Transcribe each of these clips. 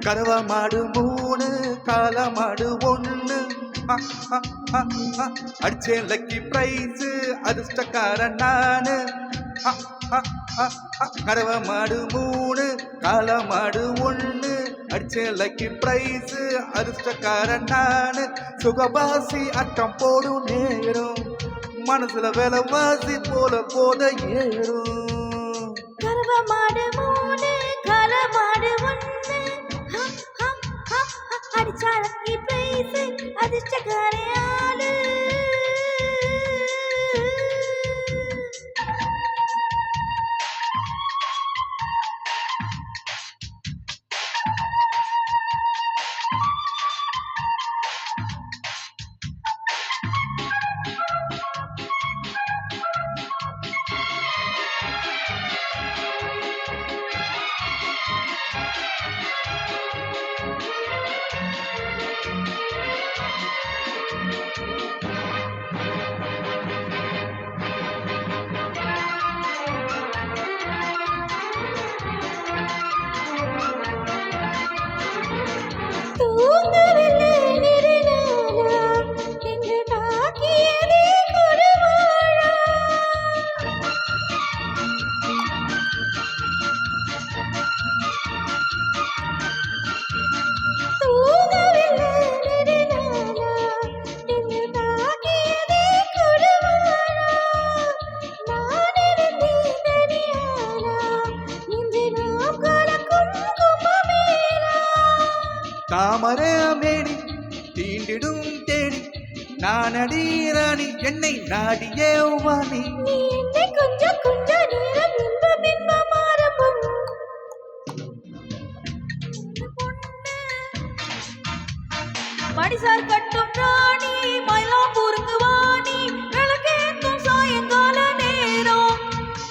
கறவ மாடு 3 கால மாடு 1 அடிச்சேன் லக்கி பிரைஸ் அதிர்ஷ்டக்காரன் நானு கறவ மாடு 3 கால மாடு 1 அடிச்சேன் லக்கி பிரைஸ் அதிர்ஷ்டக்காரன் நானு சுகபாசி அட்டம் போடும் நேரம் மனசுல விலைவாசி போல போத ஏறும் கறவ மாடு 3 கால மாடு 1 அடிச்சாலக்கி பிரைஸ் அதிர்ஷ்டக்காரே ஆளு தாமரை மேடி தீண்டிடும் தேடி நானடி ராணி என்னை நாடியே வாணி கொஞ்சம் கொஞ்சம் நேரம் இன்பம் இன்பம் ஆரம்பம் மடிசார் கட்டும் ராணி மயிலாப்பூருக்கு வாணி விளக்கேற்றும் சாயங்கால நேரம்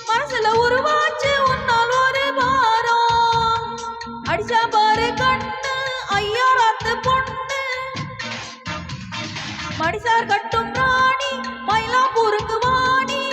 மனசுல உருவாச்சு உன்னால் ஒரு பாரம் அடிச்சா பாரு கண்ணு ஐயாராத்து பொண்ணு மடிசார் கட்டும் ராணி மயிலாப்பூருக்கு வாணி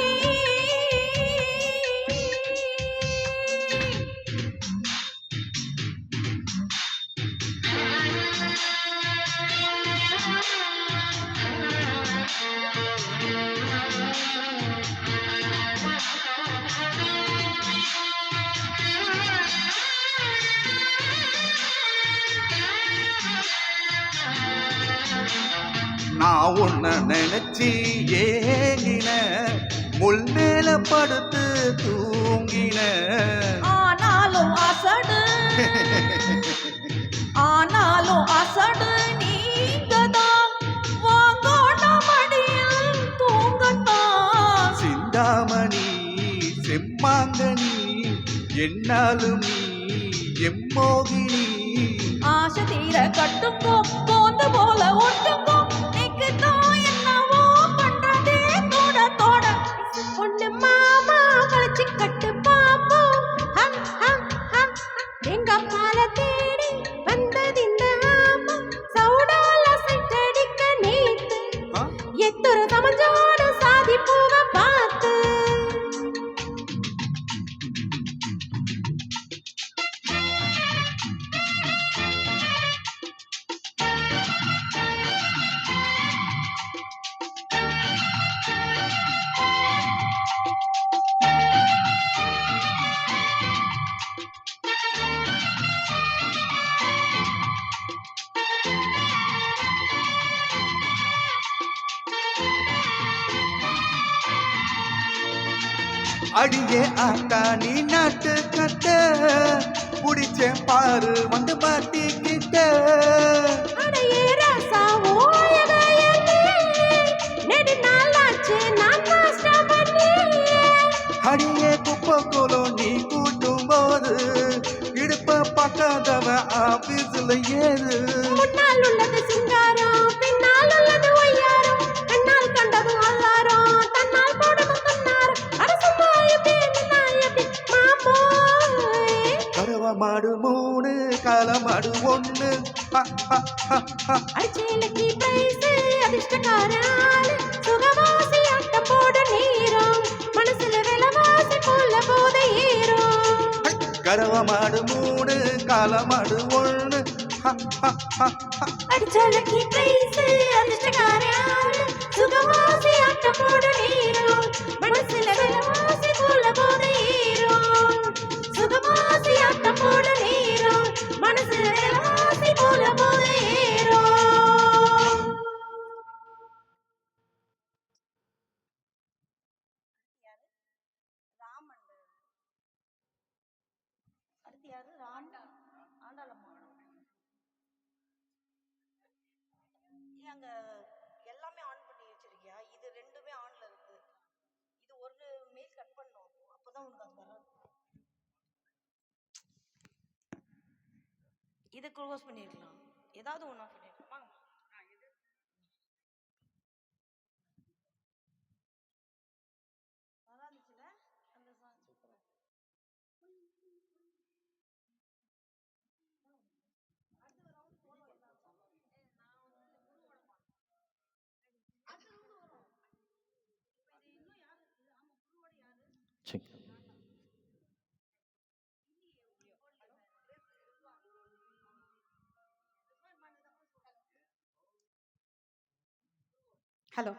நான் உன்ன நினைச்சி ஏங்கின முள் மேல படுத்து தூங்கின ஆனாலும் அசடு நீங்கதான் வாங்கோட மடியில் தூங்கத்தான் சிந்தாமணி செம்மாங்கனி என்னாலும் நீ எம்மோகினி ஆசை தீர கட்டுங்கோ போந்து போல ஒட்டுங்கோ நீக்கு தான் என்னவோ பண்றதே தோட தோட பொண்ணு மாமா கழிச்சு கட்டு பாப்போம் எங்க பால தேடி வந்தது இந்த ஆமா சவுடால சைட்டடிக்க நீத்து எத்தொரு சமஞ்சோடு சாதி போக பார்த்து அடியே ஆத்தா நீ நாட்டு கட்ட புடிச்சேன் பாரு வந்து மாட்டிக்கிட்ட அடையே ராசாவோ நெடு நாளாச்சு நான் நாஸ்டா பண்ணி அடியே குப்பை கோலம் நீ கூட்டும் போது இடுப்ப பார்க்காதவ ஆபீஸ் பஸ்ல ஏறு. முன்னால் உள்ளது சிங்காரம், பின்னால் உள்ளது ஒய்யாரம், கண்ணால் கண்டதும் அல்லாரம், தன்னால் போடணும் தன்னாரம். அரசுமா எப்படி நின்னா எப்படி மாமோய். கறவ மாடு 3 காலமாடு 1. அடிச்சேலைக்கு பிரைஸ் அதிர்ஷ்டக்காரால் சுகவாசி அட்ட போட நேரம் மனசுல விலவாசி போல போத ஏறும். கறவ மாடு 3 காலமாடு 1. அடிச்சேலைக்கு பிரைஸ் அதிர்ஷ்டக்காரால் சுகவாசி அட்ட போட நேரம் மனசுல விலவாசி போல போத ஏறும். சுகவாசி அட்ட போட நேரம் மனசுல விலவாசி போல போத ஏறும். அடுத்து யாரு? ஆண்டாளம்மா. அங்க எல்லாமே ஆன் பண்ணி வச்சிருக்கியா? இது ரெண்டுமே ஆன்ல இருக்கு. இது ஒரு மெயில் கட் பண்ணும், அப்பதான் உனக்கு அது வராது. இதை க்ளோஸ் பண்ணிருக்கலாம், ஏதாவது ஒன்று ஆஃப் பண்ணிருக்கலாம். நல்லா இருந்துச்சுல அந்த சாங். செக். ஹலோ.